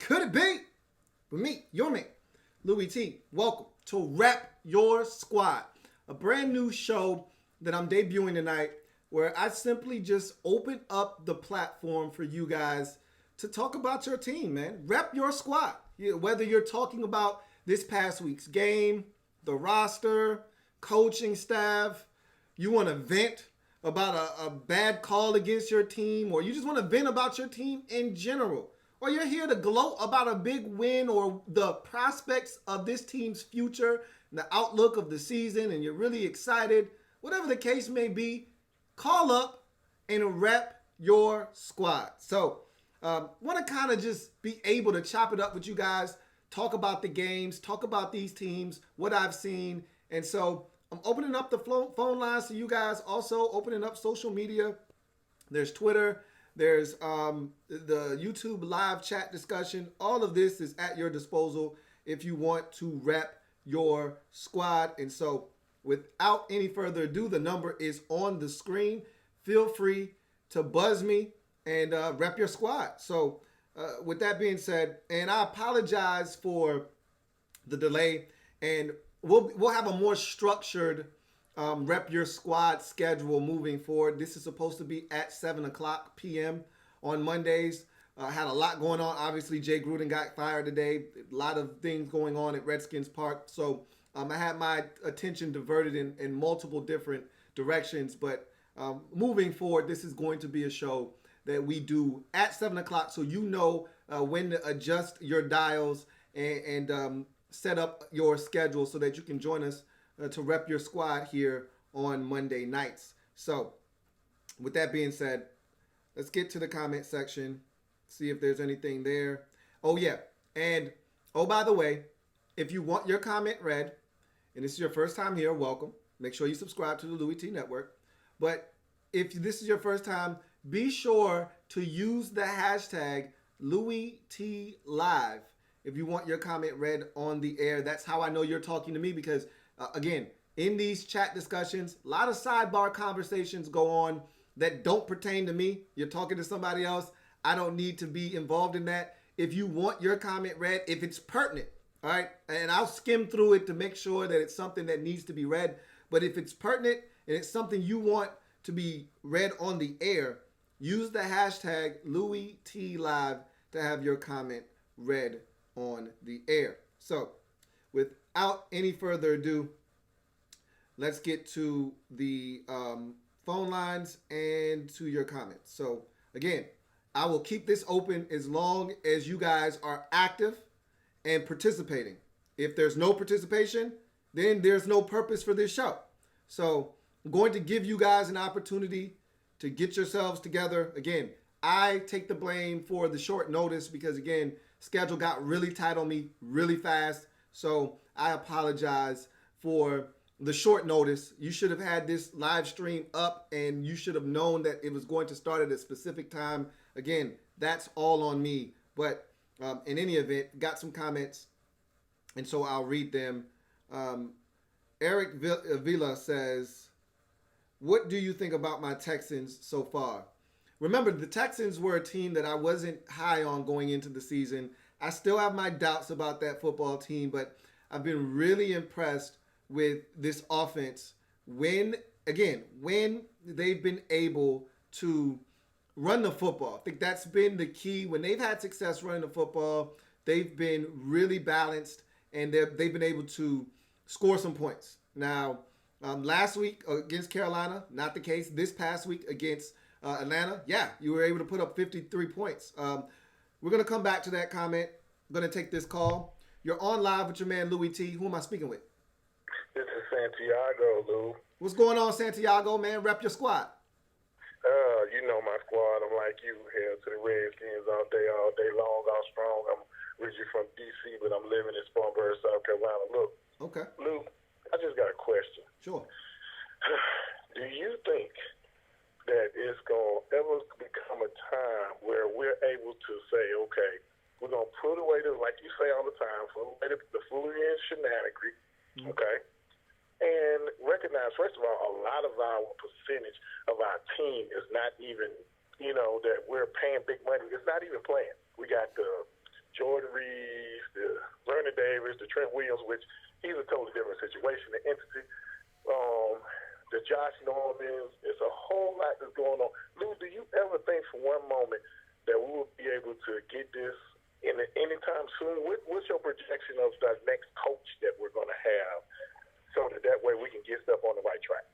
Could it be? With me, your man, Louis T. Welcome to Rep Your Squad, a brand new show that I'm debuting tonight where I simply just open up the platform for you guys to talk about your team, man. Rep your squad. Whether you're talking about this past week's game, the roster, coaching staff, you want to vent about a bad call against your team, or you just want to vent about your team in general, or you're here to gloat about a big win or the prospects of this team's future and the outlook of the season, and you're really excited, whatever the case may be, call up and rep your squad. So, want to kind of just be able to chop it up with you guys, talk about the games, talk about these teams, what I've seen. And so I'm opening up the phone lines to you guys, also opening up social media. There's Twitter, there's the YouTube live chat discussion. All of this is at your disposal if you want to rep your squad. And so without any further ado, the number is on the screen. Feel free to buzz me and rep your squad. So with that being said, and I apologize for the delay, and we'll have a more structured rep your squad schedule moving forward. This is supposed to be at 7:00 p.m. on Mondays. Had a lot going on. Obviously, Jay Gruden got fired today. A lot of things going on at Redskins Park. So I had my attention diverted in multiple different directions. But moving forward, this is going to be a show that we do at 7:00, so you know when to adjust your dials and set up your schedule so that you can join us to rep your squad here on Monday nights. So with that being said, let's get to the comment section, see if there's anything there. Oh yeah, and by the way, if you want your comment read, and this is your first time here, welcome. Make sure you subscribe to the Louis T Network. But if this is your first time, be sure to use the hashtag LouisTLive if you want your comment read on the air. That's how I know you're talking to me, because, again, in these chat discussions, a lot of sidebar conversations go on that don't pertain to me. You're talking to somebody else. I don't need to be involved in that. If you want your comment read, if it's pertinent, all right, and I'll skim through it to make sure that it's something that needs to be read. But if it's pertinent and it's something you want to be read on the air, use the hashtag LouisTLive to have your comment read on the air. So, without any further ado, let's get to the phone lines and to your comments. So, again, I will keep this open as long as you guys are active and participating. If there's no participation, then there's no purpose for this show. So, I'm going to give you guys an opportunity to get yourselves together. Again, I take the blame for the short notice because, again, schedule got really tight on me really fast. So I apologize for the short notice. You should have had this live stream up and you should have known that it was going to start at a specific time. Again, that's all on me. But in any event, got some comments, and so I'll read them. Eric Villa says, what do you think about my Texans so far? Remember, the Texans were a team that I wasn't high on going into the season. I still have my doubts about that football team, but I've been really impressed with this offense when they've been able to run the football. I think that's been the key. When they've had success running the football, they've been really balanced, and they've been able to score some points. Now, last week against Carolina, not the case. This past week against Atlanta, yeah, you were able to put up 53 points. We're going to come back to that comment. I'm going to take this call. You're on live with your man, Louis T. Who am I speaking with? This is Santiago, Lou. What's going on, Santiago, man? Rep your squad. You know my squad. I'm like you, here to the Redskins all day long, all strong. I'm originally from D.C., but I'm living in Spartanburg, South Carolina. Look, okay, Lou, I just got a question. Sure. Do you think that it's going to ever become a time where we're able to say, okay, we're going to put away the, like you say all the time, put away the foolery and shenanigans, okay? And recognize, first of all, a lot of our percentage of our team is not even, that we're paying big money. It's not even playing. We got the Jordan Reeves, the Vernon Davis, the Trent Williams, which he's a totally different situation, the entity. The Josh Normans, it's a whole lot that's going on. Lou, do you ever think for one moment that we will be able to get this anytime soon? What's your projection of the next coach that we're going to have so that way we can get stuff on the right track?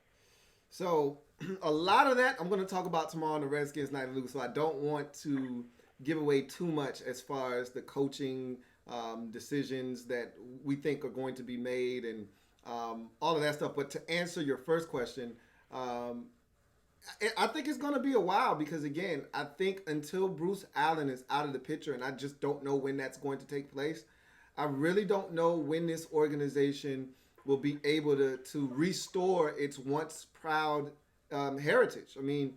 So a lot of that I'm going to talk about tomorrow on the Redskins Night, Lou, so I don't want to give away too much as far as the coaching decisions that we think are going to be made and all of that stuff. But to answer your first question, I think it's going to be a while because, again, I think until Bruce Allen is out of the picture, and I just don't know when that's going to take place, I really don't know when this organization will be able to restore its once proud heritage. I mean,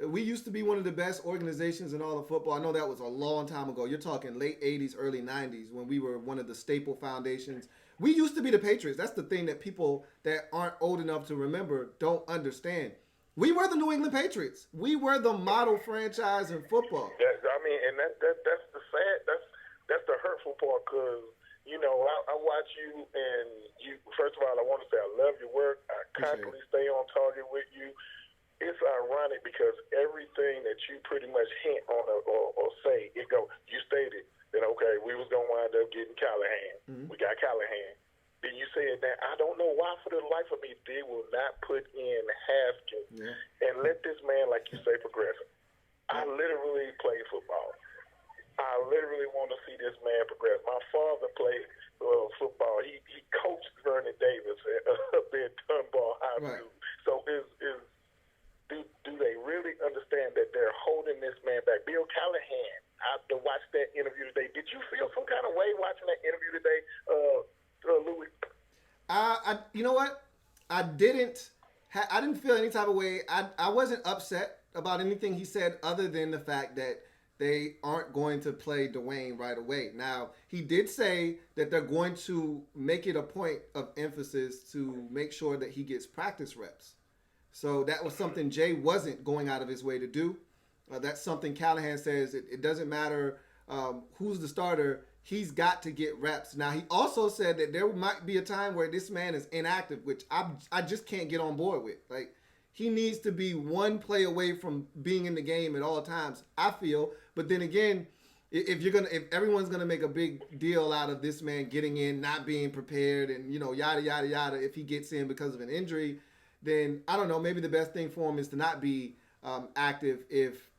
we used to be one of the best organizations in all of football. I know that was a long time ago. You're talking late 80s, early 90s when we were one of the staple foundations. We used to be the Patriots. That's the thing that people that aren't old enough to remember don't understand. We were the New England Patriots. We were the model franchise in football. I mean, and that's the sad, that's the hurtful part because, you know, I watch you and you, first of all, I want to say I love your work. I constantly stay on target with you. It's ironic because everything that you pretty much hint on or say, you stated that, okay, we was going to wind up getting Callahan. Mm-hmm. We got Callahan. Then you said that I don't know why for the life of me they will not put in Haskins and let this man, like you say, progress. I literally play football. I literally want to see this man progress. My father played football. He coached Vernon Davis up in Dunbar High School. Right. So do they really understand that they're holding this man back? Bill Callahan, I watched that interview today. Did you feel some kind of way watching that interview today, Louis? You know what? I didn't feel any type of way. I wasn't upset about anything he said other than the fact that they aren't going to play Dwayne right away. Now, he did say that they're going to make it a point of emphasis to make sure that he gets practice reps. So that was something Jay wasn't going out of his way to do. That's something Callahan says. It doesn't matter who's the starter. He's got to get reps. Now, he also said that there might be a time where this man is inactive, which I just can't get on board with. Like, he needs to be one play away from being in the game at all times, I feel. But then again, if everyone's gonna make a big deal out of this man getting in, not being prepared, and yada yada yada, if he gets in because of an injury, then I don't know. Maybe the best thing for him is to not be active if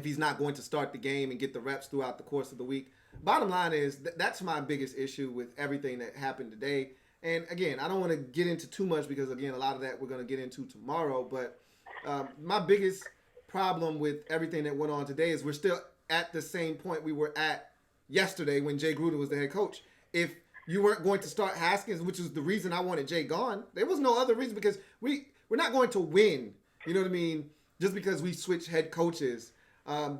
he's not going to start the game and get the reps throughout the course of the week. Bottom line is that's my biggest issue with everything that happened today. And again, I don't want to get into too much because, again, a lot of that we're going to get into tomorrow. But my biggest problem with everything that went on today is we're still at the same point we were at yesterday when Jay Gruden was the head coach. If you weren't going to start Haskins, which is the reason I wanted Jay gone, there was no other reason because we're not going to win, you know what I mean, just because we switch head coaches.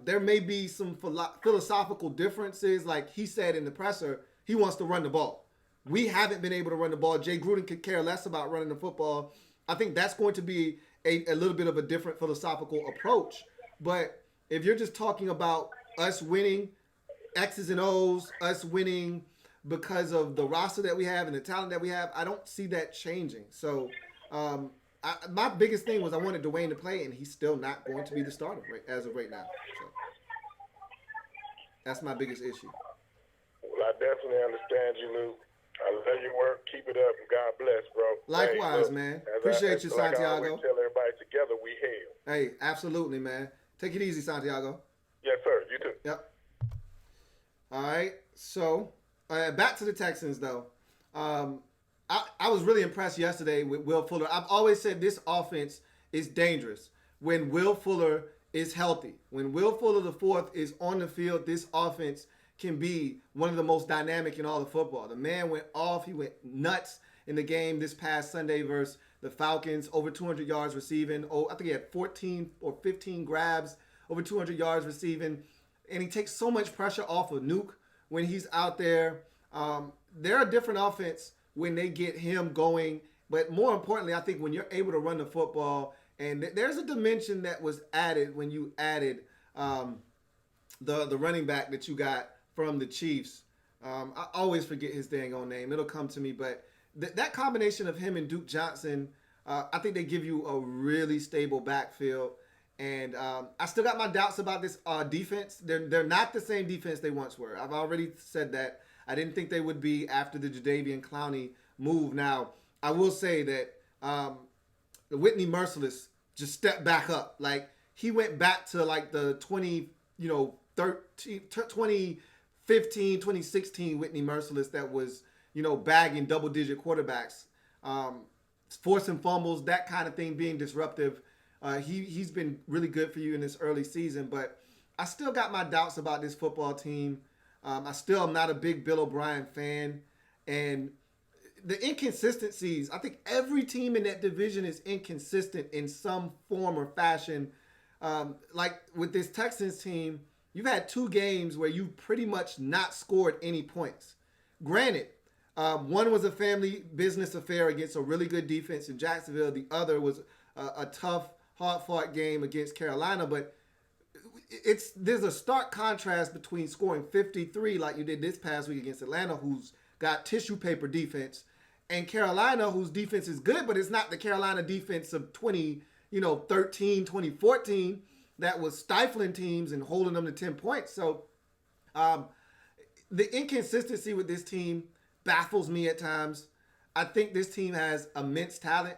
There may be some philosophical differences. Like he said in the presser, he wants to run the ball. We haven't been able to run the ball. Jay Gruden could care less about running the football. I think that's going to be a little bit of a different philosophical approach. But if you're just talking about us winning X's and O's, us winning because of the roster that we have and the talent that we have, I don't see that changing. So my biggest thing was I wanted Dwayne to play, and he's still not going to be the starter as of right now. So that's my biggest issue. Well, I definitely understand you, Lou. I love your work. Keep it up, and God bless, bro. Likewise, man. Appreciate you, Santiago. I always tell everybody, together we hail. Hey, absolutely, man. Take it easy, Santiago. Yes, sir. You too. Yep. All right. So, back to the Texans, though. I was really impressed yesterday with Will Fuller. I've always said this offense is dangerous when Will Fuller is healthy. When Will Fuller IV is on the field, this offense can be one of the most dynamic in all of football. The man went off. He went nuts in the game this past Sunday versus the Falcons, over 200 yards receiving. I think he had 14 or 15 grabs, over 200 yards receiving. And he takes so much pressure off of Nuke when he's out there. They're a different offense when they get him going. But more importantly, I think when you're able to run the football, and there's a dimension that was added when you added the running back that you got from the Chiefs. I always forget his dang on name. It'll come to me, but that combination of him and Duke Johnson, I think they give you a really stable backfield. And I still got my doubts about this defense. They're not the same defense they once were. I've already said that. I didn't think they would be after the Jadeveon Clowney move. Now, I will say that Whitney Merciless just stepped back up. Like, he went back to like the 2015, 2016 Whitney Merciless that was, bagging double-digit quarterbacks, forcing fumbles, that kind of thing, being disruptive. He's been really good for you in this early season, but I still got my doubts about this football team. I still am not a big Bill O'Brien fan, and the inconsistencies, I think every team in that division is inconsistent in some form or fashion. Like with this Texans team, you've had 2 games where you pretty much not scored any points. Granted, one was a family business affair against a really good defense in Jacksonville. The other was a tough, hard-fought game against Carolina. But there's a stark contrast between scoring 53 like you did this past week against Atlanta, who's got tissue paper defense, and Carolina, whose defense is good, but it's not the Carolina defense of 2013, 2014 that was stifling teams and holding them to 10 points. So the inconsistency with this team baffles me at times. I think this team has immense talent,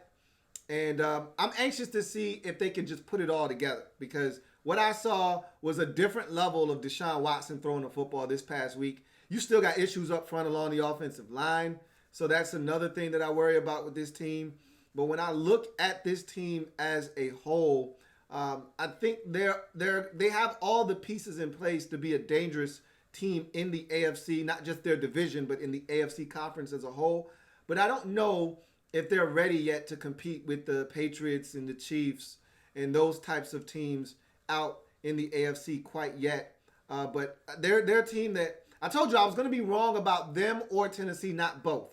and I'm anxious to see if they can just put it all together, because what I saw was a different level of Deshaun Watson throwing the football this past week. You still got issues up front along the offensive line, so that's another thing that I worry about with this team. But when I look at this team as a whole, I think they have all the pieces in place to be a dangerous team in the AFC, not just their division, but in the AFC conference as a whole. But I don't know if they're ready yet to compete with the Patriots and the Chiefs and those types of teams out in the AFC quite yet. But they're a team that, I told you I was going to be wrong about them or Tennessee, not both.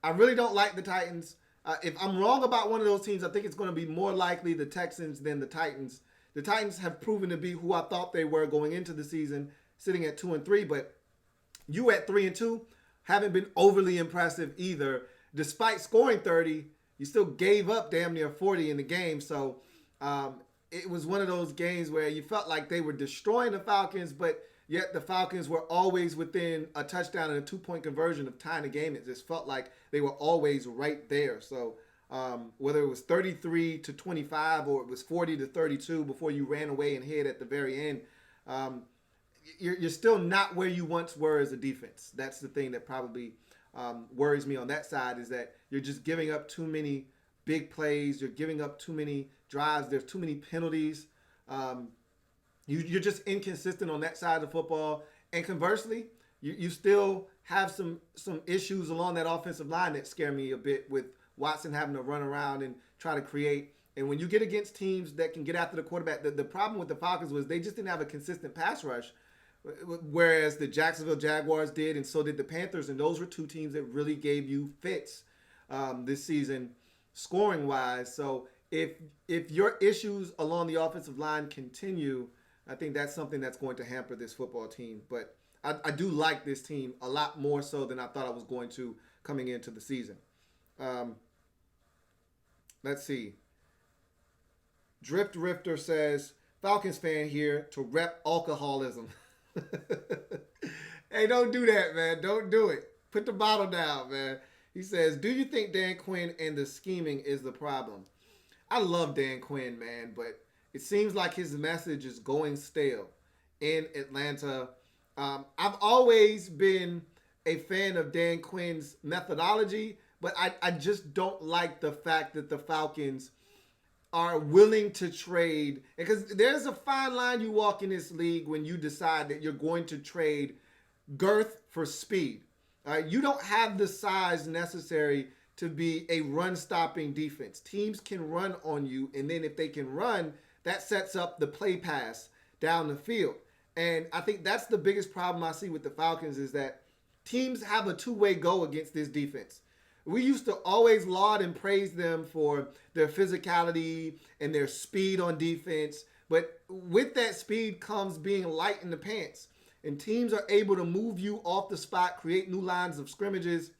I really don't like the Titans. If I'm wrong about one of those teams, I think it's going to be more likely the Texans than the Titans. The Titans have proven to be who I thought they were going into the season, sitting at 2-3, but you at 3-2 haven't been overly impressive either. Despite scoring 30, you still gave up damn near 40 in the game. So it was one of those games where you felt like they were destroying the Falcons, but yet the Falcons were always within a touchdown and a 2-point conversion of tying the game. It just felt like they were always right there. So whether it was 33-25 or it was 40-32 before you ran away and hid at the very end, you're still not where you once were as a defense. That's the thing that probably worries me on that side, is that you're just giving up too many big plays. You're giving up too many drives. There's too many penalties. You're just inconsistent on that side of the football. And conversely, you still have some issues along that offensive line that scare me a bit, with Watson having to run around and try to create. And when you get against teams that can get after the quarterback, the problem with the Falcons was they just didn't have a consistent pass rush, whereas the Jacksonville Jaguars did, and so did the Panthers. And those were 2 teams that really gave you fits this season scoring-wise. So if your issues along the offensive line continue, I think that's something that's going to hamper this football team. But I do like this team a lot more so than I thought I was going to coming into the season. Let's see. Drift Rifter says, Falcons fan here to rep alcoholism. Hey, don't do that, man. Don't do it. Put the bottle down, man. He says, do you think Dan Quinn and the scheming is the problem? I love Dan Quinn, man, but it seems like his message is going stale in Atlanta. I've always been a fan of Dan Quinn's methodology, but I just don't like the fact that the Falcons are willing to trade. Because there's a fine line you walk in this league when you decide that you're going to trade girth for speed. You don't have the size necessary to be a run-stopping defense. Teams can run on you, and then if they can run, that sets up the play pass down the field. And I think that's the biggest problem I see with the Falcons, is that teams have a two-way go against this defense. We used to always laud and praise them for their physicality and their speed on defense. But with that speed comes being light in the pants. and teams are able to move you off the spot, create new lines of scrimmages,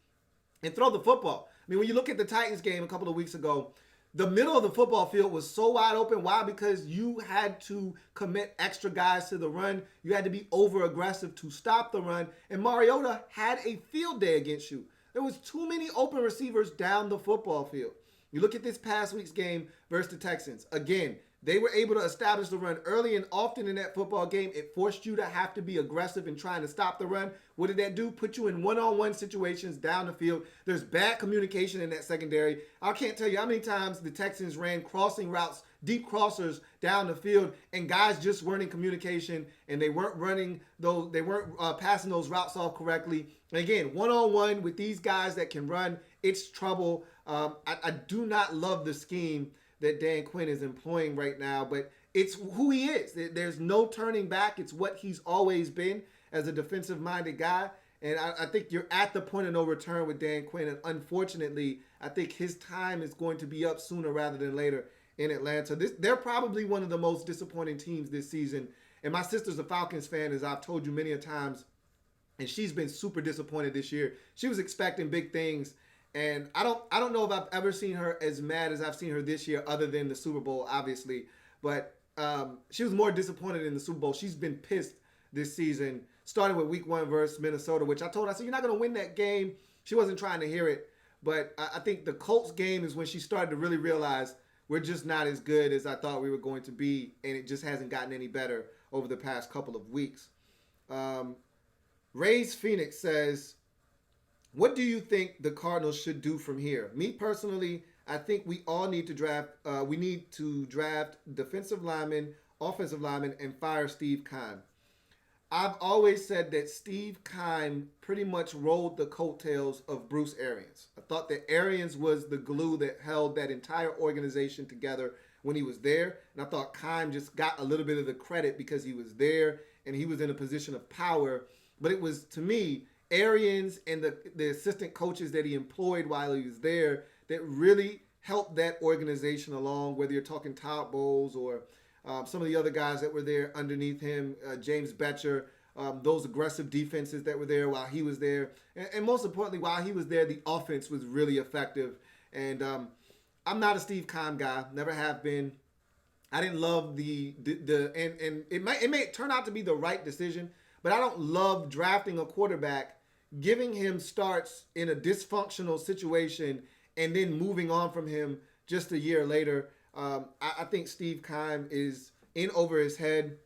and throw the football. I mean, when you look at the Titans game a couple of weeks ago, the middle of the football field was so wide open. Why? Because you had to commit extra guys to the run. You had to be over aggressive to stop the run. And Mariota had a field day against you. There was too many open receivers down the football field. You look at this past week's game versus the Texans. Again, they were able to establish the run early and often in that football game. It forced you to have to be aggressive in trying to stop the run. What did that do? Put you in one-on-one situations down the field. There's bad communication in that secondary. I can't tell you how many times the Texans ran crossing routes, deep crossers down the field, and guys just weren't in communication, and they weren't running those, they weren't passing those routes off correctly. And again, one-on-one with these guys that can run, it's trouble. I do not love the scheme that Dan Quinn is employing right now, but it's who he is. There's no turning back. It's what he's always been as a defensive-minded guy, and I think you're at the point of no return with Dan Quinn, and unfortunately, I think his time is going to be up sooner rather than later in Atlanta. They're probably one of the most disappointing teams this season, and my sister's a Falcons fan, as I've told you many a times, and she's been super disappointed this year. She was expecting big things, and I don't know if I've ever seen her as mad as I've seen her this year, other than the Super Bowl, obviously. But she was more disappointed in the Super Bowl. She's been pissed this season, starting with Week 1 versus Minnesota, which I told her, I said, you're not going to win that game. She wasn't trying to hear it. But I think the Colts game is when she started to really realize we're just not as good as I thought we were going to be, and it just hasn't gotten any better over the past couple of weeks. Ray's Phoenix says, what do you think the Cardinals should do from here? Me personally, I think we all need to draft. We need to draft defensive linemen, offensive linemen, and fire Steve Keim. I've always said that Steve Keim pretty much rolled the coattails of Bruce Arians. I thought that Arians was the glue that held that entire organization together when he was there, and I thought Keim just got a little bit of the credit because he was there and he was in a position of power. But it was, to me, Arians and the assistant coaches that he employed while he was there that really helped that organization along, whether you're talking Todd Bowles or some of the other guys that were there underneath him, James Betcher, those aggressive defenses that were there while he was there. And most importantly, while he was there, the offense was really effective. And I'm not a Steve Keim guy, never have been. I didn't love and it may turn out to be the right decision, but I don't love drafting a quarterback, giving him starts in a dysfunctional situation, and then moving on from him just a year later. I think Steve Keim is in over his head.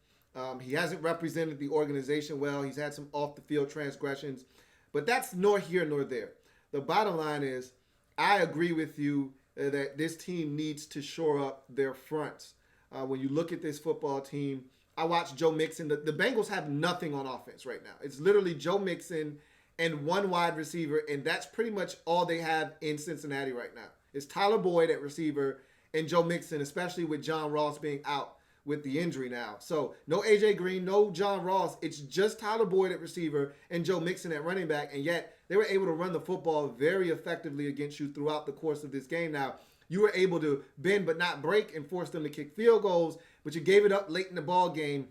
He hasn't represented the organization well. He's had some off-the-field transgressions. But that's nor here nor there. The bottom line is, I agree with you that this team needs to shore up their fronts. When you look at this football team, I watched Joe Mixon. The Bengals have nothing on offense right now. It's literally Joe Mixon and one wide receiver, and that's pretty much all they have in Cincinnati right now. It's Tyler Boyd at receiver and Joe Mixon, especially with John Ross being out with the injury now. So no A.J. Green, no John Ross. It's just Tyler Boyd at receiver and Joe Mixon at running back, and yet they were able to run the football very effectively against you throughout the course of this game. Now, you were able to bend but not break and force them to kick field goals, but you gave it up late in the ball game.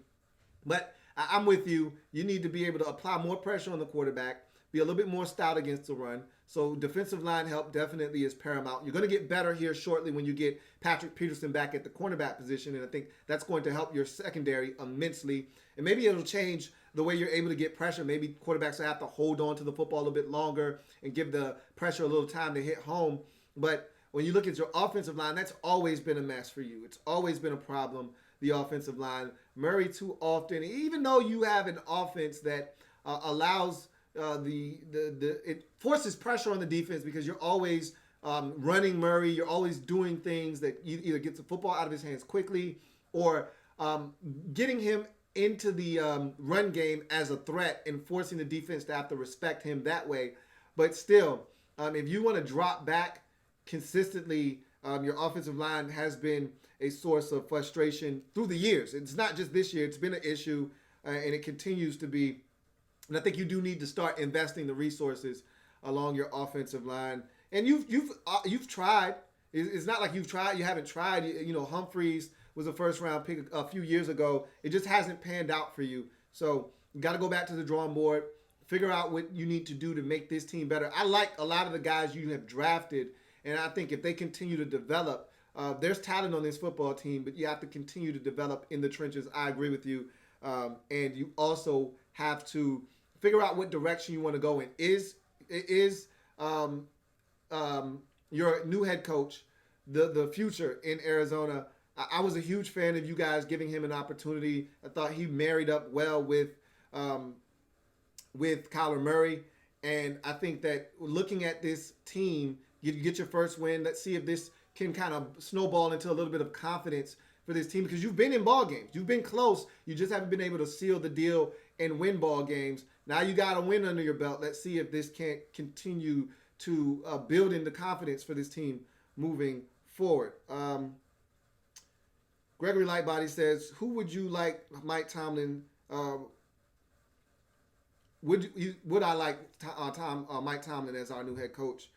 But I'm with you. You need to be able to apply more pressure on the quarterback, be a little bit more stout against the run. So defensive line help definitely is paramount. You're going to get better here shortly when you get Patrick Peterson back at the cornerback position, and I think that's going to help your secondary immensely. And maybe it'll change the way you're able to get pressure. Maybe quarterbacks will have to hold on to the football a little bit longer and give the pressure a little time to hit home. But when you look at your offensive line, that's always been a mess for you. It's always been a problem, the offensive line. Murray too often, even though you have an offense that allows it forces pressure on the defense because you're always running Murray. You're always doing things that either gets the football out of his hands quickly or getting him into the run game as a threat and forcing the defense to have to respect him that way. But still, if you want to drop back consistently, your offensive line has been a source of frustration through the years. It's not just this year. It's been an issue, and it continues to be. And I think you do need to start investing the resources along your offensive line. And you've tried. It's not like you've tried. You haven't tried. You know, Humphreys was a first-round pick a few years ago. It just hasn't panned out for you. So You got to go back to the drawing board, figure out what you need to do to make this team better. I like a lot of the guys you have drafted, and I think if they continue to develop, there's talent on this football team, but you have to continue to develop in the trenches. I agree with you. And you also have to figure out what direction you want to go in. Is your new head coach the future in Arizona? I was a huge fan of you guys giving him an opportunity. I thought he married up well with Kyler Murray. And I think that looking at this team, you get your first win. Let's see if this can kind of snowball into a little bit of confidence for this team, because you've been in ball games. You've been close. You just haven't been able to seal the deal and win ball games. Now you got a win under your belt. Let's see if this can't continue to build in the confidence for this team moving forward. Gregory Lightbody says, who would you like Mike Tomlin? Would I like Mike Tomlin as our new head coach?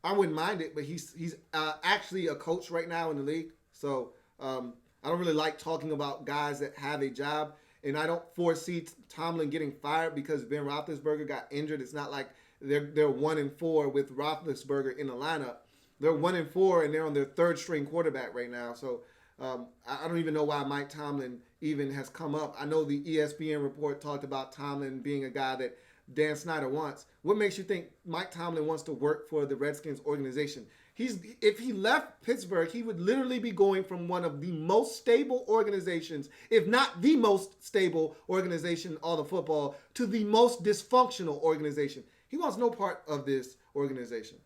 I wouldn't mind it, but he's actually a coach right now in the league. So I don't really like talking about guys that have a job, and I don't foresee Tomlin getting fired because Ben Roethlisberger got injured. It's not like they're 1-4 with Roethlisberger in the lineup. They're 1-4, and they're on their third string quarterback right now. So I don't even know why Mike Tomlin even has come up. I know the ESPN report talked about Tomlin being a guy that Dan Snyder wants. What makes you think Mike Tomlin wants to work for the Redskins organization? If he left Pittsburgh, he would literally be going from one of the most stable organizations, if not the most stable organization in all of football, to the most dysfunctional organization. He wants no part of this organization.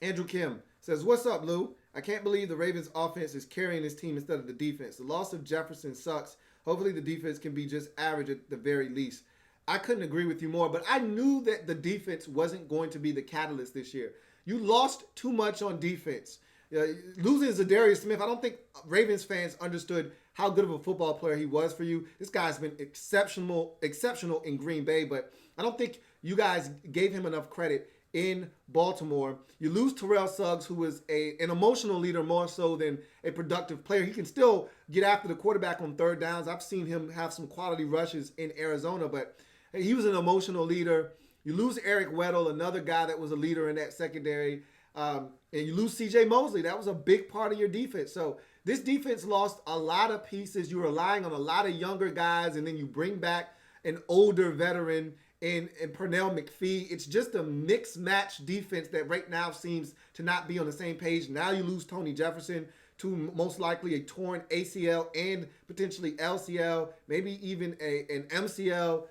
Andrew Kim says, what's up, Lou? I can't believe the Ravens offense is carrying this team instead of the defense. The loss of Jefferson sucks. Hopefully the defense can be just average at the very least. I couldn't agree with you more, but I knew that the defense wasn't going to be the catalyst this year. You lost too much on defense. Losing Zadarius Smith, I don't think Ravens fans understood how good of a football player he was for you. This guy's been exceptional in Green Bay, but I don't think you guys gave him enough credit in Baltimore. You lose Terrell Suggs, who was an emotional leader more so than a productive player. He can still get after the quarterback on third downs. I've seen him have some quality rushes in Arizona, but he was an emotional leader. You lose Eric Weddle, another guy that was a leader in that secondary. And you lose C.J. Mosley. That was a big part of your defense. So this defense lost a lot of pieces. You're relying on a lot of younger guys, and then you bring back an older veteran in Pernell McPhee. It's just a mixed match defense that right now seems to not be on the same page. Now you lose Tony Jefferson to most likely a torn ACL and potentially LCL, maybe even an MCL.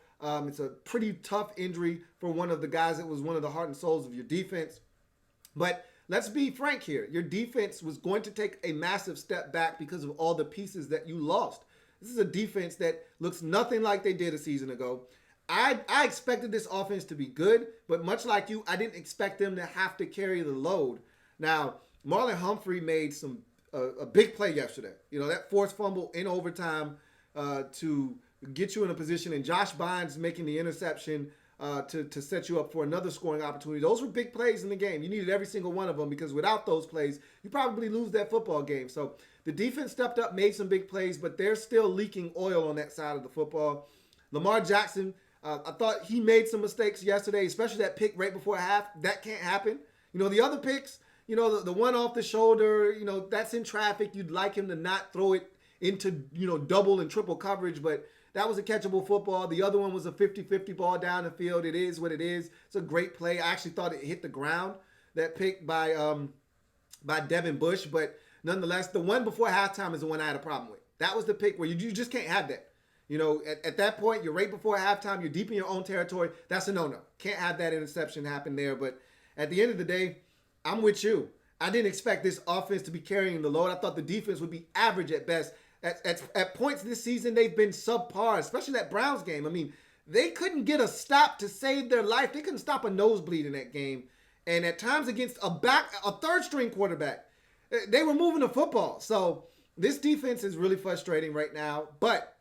It's a pretty tough injury for one of the guys that was one of the heart and souls of your defense. But let's be frank here. Your defense was going to take a massive step back because of all the pieces that you lost. This is a defense that looks nothing like they did a season ago. I expected this offense to be good, but much like you, I didn't expect them to have to carry the load. Now, Marlon Humphrey made a big play yesterday. You know, that forced fumble in overtime to get you in a position, and Josh Bynes making the interception to set you up for another scoring opportunity. Those were big plays in the game. You needed every single one of them, because without those plays, you probably lose that football game. So the defense stepped up, made some big plays, but they're still leaking oil on that side of the football. Lamar Jackson, I thought he made some mistakes yesterday, especially that pick right before half. That can't happen. You know, the other picks, you know, the one off the shoulder, you know, that's in traffic. You'd like him to not throw it into, you know, double and triple coverage, but that was a catchable football. The other one was a 50-50 ball down the field. It is what it is. It's a great play. I actually thought it hit the ground, that pick by Devin Bush, but nonetheless, the one before halftime is the one I had a problem with. That was the pick where you just can't have that. You know, at that point, you're right before halftime. You're deep in your own territory. That's a no-no. Can't have that interception happen there. But at the end of the day, I'm with you. I didn't expect this offense to be carrying the load. I thought the defense would be average at best. At points this season, they've been subpar, especially that Browns game. I mean, they couldn't get a stop to save their life. They couldn't stop a nosebleed in that game. And at times against a third-string quarterback, they were moving the football. So this defense is really frustrating right now. But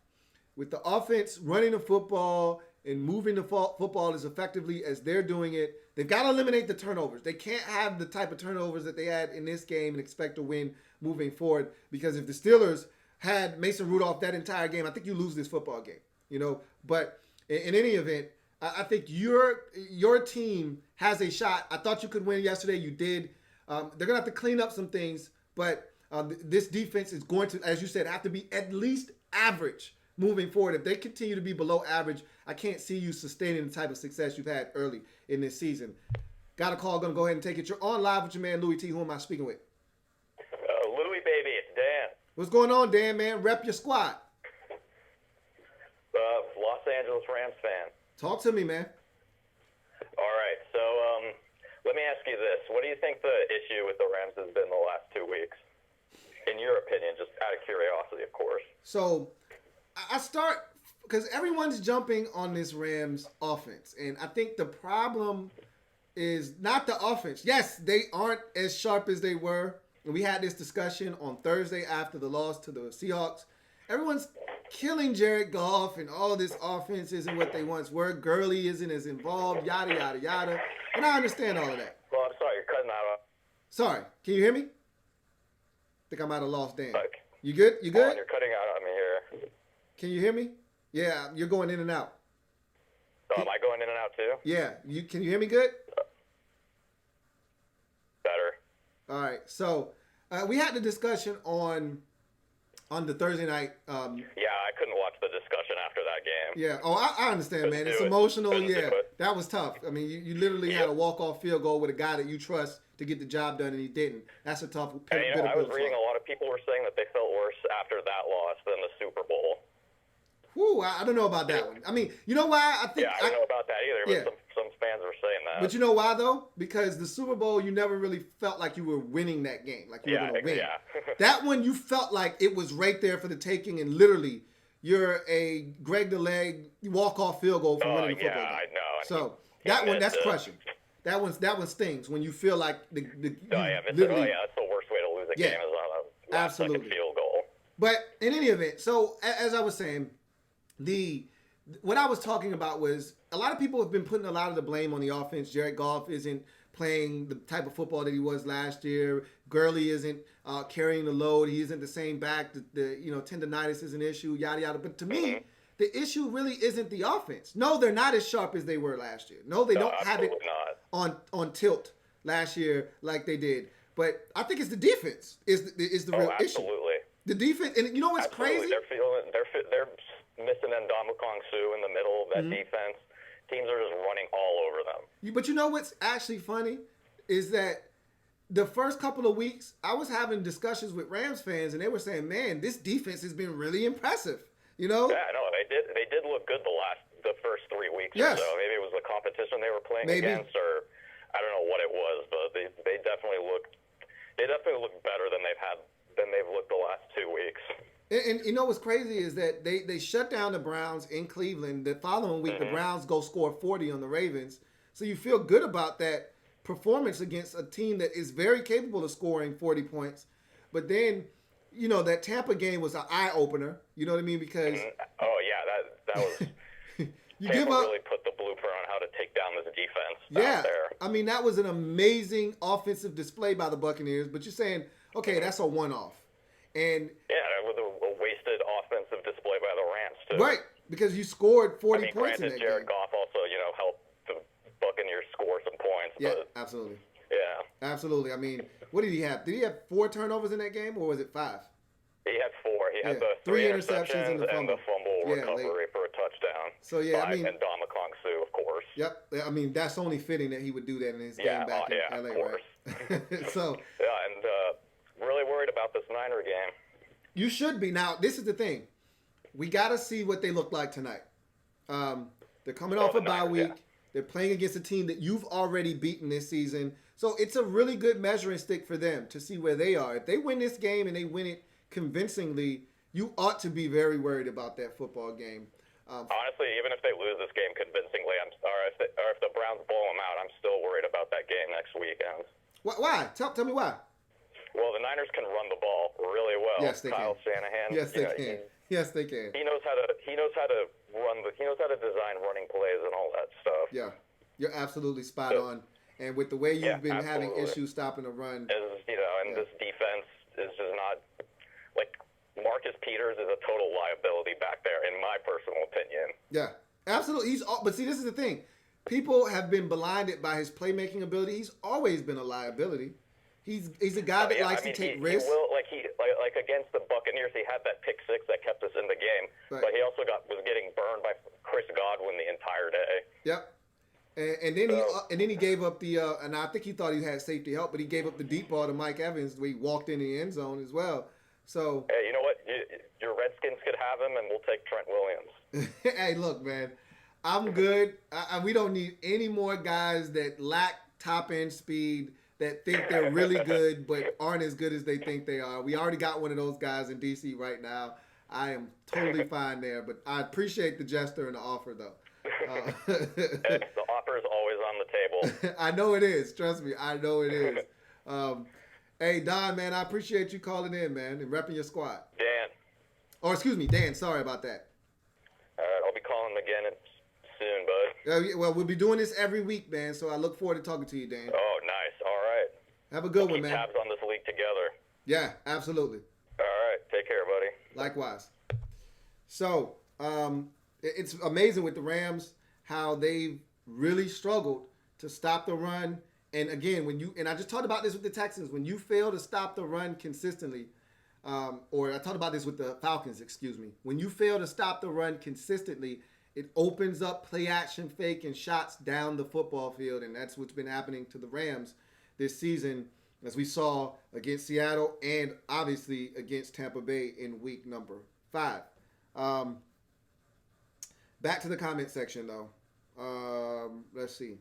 with the offense running the football and moving the football as effectively as they're doing it, they've got to eliminate the turnovers. They can't have the type of turnovers that they had in this game and expect to win moving forward. Because if the Steelers had Mason Rudolph that entire game, I think you lose this football game. But in any event, I think your team has a shot. I thought you could win yesterday. You did. They're gonna have to clean up some things, but this defense is going to, as you said, have to be at least average moving forward. If they continue to be below average, I can't see you sustaining the type of success you've had early in this season. Got a call. Gonna go ahead and take it. You're on live with your man Louis T. Who am I speaking with? Louis, baby, it's Dan. What's going on, Dan? Man, rep your squad. Los Angeles Rams fan. Talk to me, man. All right, so let me ask you this: what do you think the issue with the Rams has been the last 2 weeks, in your opinion? Just out of curiosity, of course. So I start because everyone's jumping on this Rams offense, and I think the problem is not the offense. Yes, they aren't as sharp as they were. And we had this discussion on Thursday after the loss to the Seahawks. Everyone's killing Jared Goff and all this offense isn't what they once were. Gurley isn't as involved, yada, yada, yada. And I understand all of that. Well, I'm sorry, you're cutting out. Sorry. Can you hear me? I think I might have lost Dan. Like, You good? You good? you're cutting out on me here. Can you hear me? Yeah, you're going in and out. Oh, am I going in and out too? Yeah. Can you hear me good? Better. All right. So we had the discussion on the Thursday night. Yeah, I couldn't watch the discussion after that game. Yeah. Oh, I understand, man. It's do it. emotional. Couldn't Yeah. do it. That was tough. I mean, you literally had a walk-off field goal with a guy that you trust to get the job done, and he didn't. That's a tough And, bit of I was pill to reading a swallow. lot of people were saying that they felt worse after that loss than the Super Bowl. Whew, I don't know about that one. I mean, you know why? I think Yeah, I don't know about that either, but yeah. some fans were saying that. But you know why though? Because the Super Bowl, you never really felt like you were winning that game, like you were going to win. Yeah. That one, you felt like it was right there for the taking, and literally, you're a Greg the Leg walk-off field goal from winning the football game. I know. So that one, that's crushing. That one stings when you feel like the that's the worst way to lose a Yeah. game is on a Absolutely. last-second field goal. But in any event, so as I was saying, what I was talking about was a lot of people have been putting a lot of the blame on the offense. Jared Goff isn't playing the type of football that he was last year. Gurley isn't carrying the load. He isn't the same back. The tendonitis is an issue, yada, yada. But to me, the issue really isn't the offense. No, they're not as sharp as they were last year. No, they don't have it on tilt last year like they did. But I think it's the defense is the real issue. Absolutely. The defense, and you know what's crazy? They're missing Ndamukong Suh in the middle of that defense. Teams are just running all over them. But you know what's actually funny is that the first couple of weeks, I was having discussions with Rams fans, and they were saying, "Man, this defense has been really impressive." You know? Yeah, no, they did look good the first 3 weeks Yes. or so. Maybe it was the competition they were playing against, or I don't know what it was, but they definitely looked better than they've looked the last 2 weeks. And you know what's crazy is that they shut down the Browns in Cleveland. The following week, the Browns go score 40 on the Ravens. So you feel good about that performance against a team that is very capable of scoring 40 points. But then, that Tampa game was an eye-opener. You know what I mean? Because Oh, yeah, that was... you Tampa give up. really put the blueprint on how to take down this defense Yeah, out there. I mean, that was an amazing offensive display by the Buccaneers. But you're saying, okay, that's a one-off. And Yeah, with a wasted offensive display by the Rams, too. right, because you scored 40 points in granted, that Jared game. Goff also, helped the Buccaneers score some points. Yeah, But, absolutely. yeah. Absolutely. I mean, what did he have? Did he have 4 turnovers in that game, or was it 5? He had 4. He had Yeah, the 3 3 interceptions and the fumble. fumble Yeah, recovery for a touchdown. So, yeah, I mean- and Ndamukong Suh, of course. Yep. I mean, that's only fitting that he would do that in his Yeah, game back in of LA, course. right? So, Yeah, and really worried about this Niner game. you should be. Now, this is the thing. We got to see what they look like tonight. They're coming off a bye Niners, week. yeah. They're playing against a team that you've already beaten this season. So, it's a really good measuring stick for them to see where they are. If they win this game and they win it convincingly, you ought to be very worried about that football game. Honestly, even if they lose this game convincingly, or if the Browns blow them out, I'm still worried about that game next weekend. Why? Tell me why. Well, the Niners can run the ball really well. Yes, they Kyle can. Shanahan. Yes, they can. Yes, they can. He knows how to design running plays and all that stuff. Yeah, you're absolutely spot on. And with the way you've been having absolutely. issues stopping the run, And this defense is just not like Marcus Peters is a total liability back there, in my personal opinion. Yeah, absolutely. But see, this is the thing. People have been blinded by his playmaking ability. He's always been a liability. He's a guy that likes to take risks. He will, like against the Buccaneers, he had that pick six that kept us in the game, right. But he also was getting burned by Chris Godwin the entire day. Yep. And then he gave up the and I think he thought he had safety help, but he gave up the deep ball to Mike Evans where he walked in the end zone as well. So hey, you know what? Your Redskins could have him, and we'll take Trent Williams. Hey, look, man, I'm good. We don't need any more guys that lack top end speed, that think they're really good but aren't as good as they think they are. We already got one of those guys in DC right now. I am totally fine there, but I appreciate the gesture and the offer, though. The offer is always on the table. I know it is. Trust me, I know it is. Hey, Don, man, I appreciate you calling in, man, and repping your squad. Dan. Oh, excuse me, Dan. Sorry about that. All right, I'll be calling again soon, bud. Well, we'll be doing this every week, man, so I look forward to talking to you, Dan. Oh, nice. All right. Have a good We'll one, man. Keep tabs on this league together. Yeah, absolutely. All right. Take care, buddy. Likewise. So, it's amazing with the Rams how they've really struggled to stop the run. And again, I just talked about this with the Texans, when you fail to stop the run consistently, or I talked about this with the Falcons, excuse me. When you fail to stop the run consistently, it opens up play action fake and shots down the football field. And that's what's been happening to the Rams this season, as we saw against Seattle and obviously against Tampa Bay in week number 5. Back to the comment section, though. Let's see.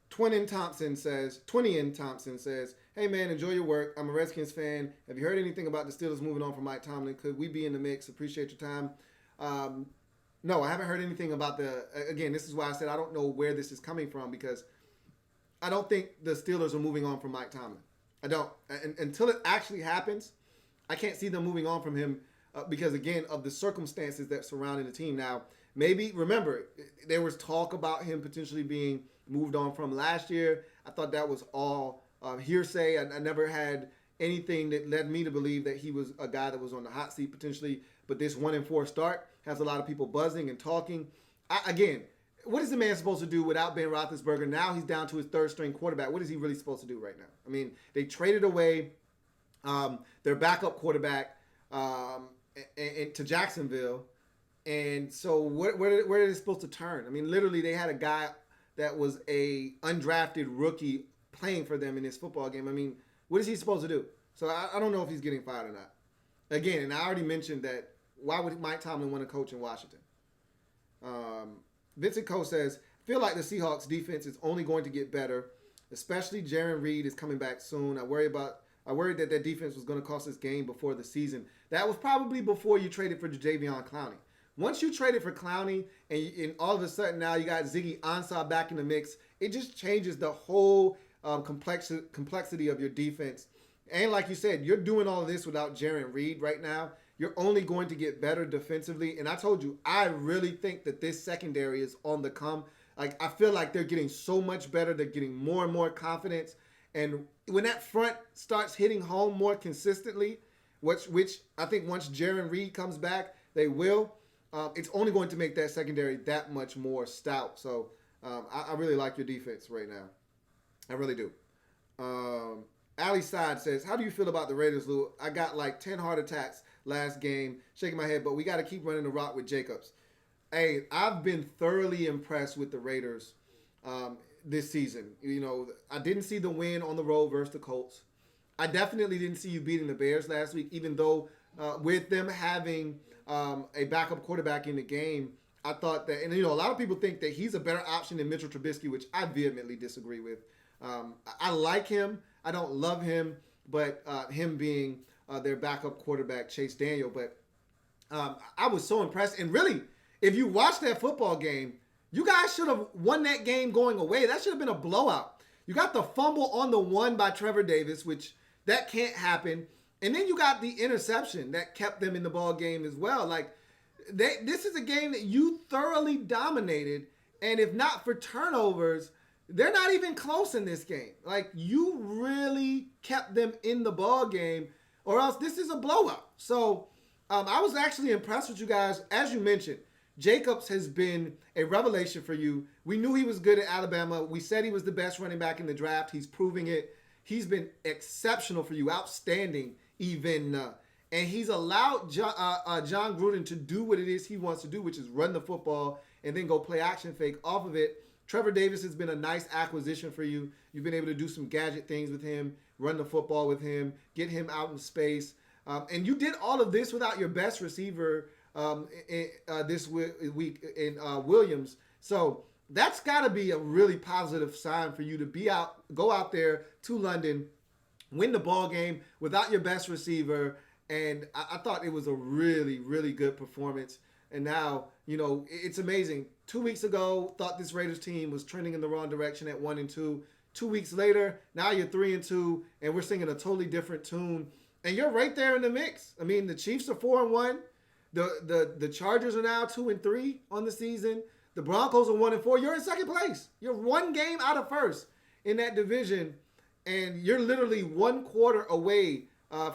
20 Thompson says, hey, man, enjoy your work. I'm a Redskins fan. Have you heard anything about the Steelers moving on from Mike Tomlin? Could we be in the mix? Appreciate your time. No, I haven't heard anything about again, this is why I said I don't know where this is coming from, because I don't think the Steelers are moving on from Mike Tomlin. I don't. Until it actually happens, I can't see them moving on from him because, again, of the circumstances that surrounding the team. Now, maybe, remember, there was talk about him potentially being moved on from last year. I thought that was all hearsay. I never had anything that led me to believe that he was a guy that was on the hot seat potentially. But this 1-4 start has a lot of people buzzing and talking. Again, what is the man supposed to do without Ben Roethlisberger? Now he's down to his third-string quarterback. What is he really supposed to do right now? I mean, they traded away their backup quarterback to Jacksonville. And so where are they supposed to turn? I mean, literally, they had a guy that was a undrafted rookie playing for them in this football game. I mean, what is he supposed to do? So I don't know if he's getting fired or not. Again, and I already mentioned that, why would Mike Tomlin want to coach in Washington? Vincent Coe says, feel like the Seahawks defense is only going to get better, especially Jaron Reed is coming back soon. I worried that their defense was going to cost us game before the season. That was probably before you traded for Jadeveon Clowney. Once you traded for Clowney and all of a sudden now you got Ziggy Ansah back in the mix, it just changes the whole complexity of your defense. And like you said, you're doing all of this without Jaron Reed right now. You're only going to get better defensively. And I told you, I really think that this secondary is on the come. Like, I feel like they're getting so much better. They're getting more and more confidence. And when that front starts hitting home more consistently, which I think once Jaron Reed comes back, they will, it's only going to make that secondary that much more stout. So I really like your defense right now. I really do. Ali Side says, how do you feel about the Raiders, Lou? I got like 10 heart attacks last game, shaking my head, but we got to keep running the rock with Jacobs. Hey, I've been thoroughly impressed with the Raiders this season. You know, I didn't see the win on the road versus the Colts. I definitely didn't see you beating the Bears last week, even though with them having a backup quarterback in the game, I thought that, and you know, a lot of people think that he's a better option than Mitchell Trubisky, which I vehemently disagree with. I like him. I don't love him, but him being their backup quarterback, Chase Daniel. But I was so impressed. And really, if you watch that football game, you guys should have won that game going away. That should have been a blowout. You got the fumble on the one by Trevor Davis, which that can't happen. And then you got the interception that kept them in the ball game as well. Like, this is a game that you thoroughly dominated. And if not for turnovers, they're not even close in this game. Like, you really kept them in the ball game. or else this is a blowout. So I was actually impressed with you guys. As you mentioned, Jacobs has been a revelation for you. We knew he was good at Alabama. We said he was the best running back in the draft. He's proving it. He's been exceptional for you, outstanding even. And he's allowed John Gruden to do what it is he wants to do, which is run the football and then go play action fake off of it. Trevor Davis has been a nice acquisition for you. You've been able to do some gadget things with him, run the football with him, get him out in space. And you did all of this without your best receiver this week in Williams. So that's got to be a really positive sign for you to go out there to London, win the ball game without your best receiver. And I thought it was a really, really good performance. And now, it's amazing. 2 weeks ago, thought this Raiders team was trending in the wrong direction at 1-2. 2 weeks later, now you're 3-2, and we're singing a totally different tune. And you're right there in the mix. I mean, the Chiefs are 4-1. The Chargers are now 2-3 on the season. The Broncos are 1-4. You're in second place. You're one game out of first in that division, and you're literally 1 quarter away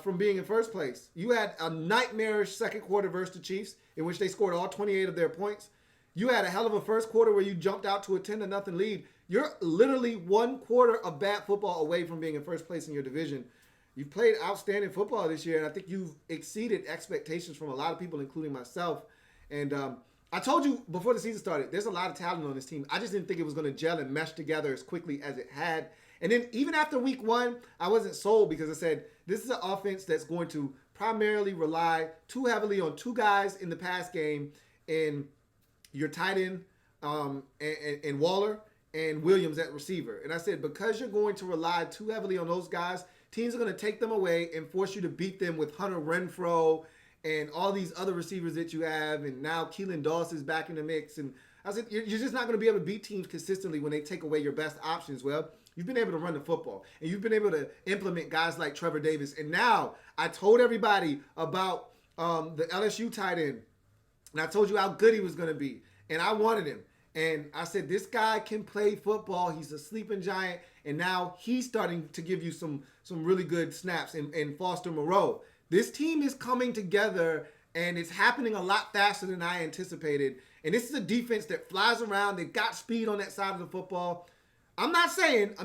from being in first place. You had a nightmarish second quarter versus the Chiefs in which they scored all 28 of their points. You had a hell of a first quarter where you jumped out to a 10-0 lead. You're literally 1 quarter of bad football away from being in first place in your division. You've played outstanding football this year, and I think you've exceeded expectations from a lot of people, including myself. And I told you before the season started, there's a lot of talent on this team. I just didn't think it was going to gel and mesh together as quickly as it had. And then even after week 1, I wasn't sold because I said, this is an offense that's going to primarily rely too heavily on 2 guys in the pass game, in your tight end and Waller and Williams at receiver. And I said, because you're going to rely too heavily on those guys, teams are going to take them away and force you to beat them with Hunter Renfrow and all these other receivers that you have. And now Keelan Dawson's back in the mix. And I said, you're just not going to be able to beat teams consistently when they take away your best options. Well, you've been able to run the football, and you've been able to implement guys like Trevor Davis. And now I told everybody about the LSU tight end, and I told you how good he was going to be, and I wanted him. And I said, this guy can play football. He's a sleeping giant, and now he's starting to give you some really good snaps in Foster Moreau. This team is coming together, and it's happening a lot faster than I anticipated. And this is a defense that flies around. They've got speed on that side of the football. I'm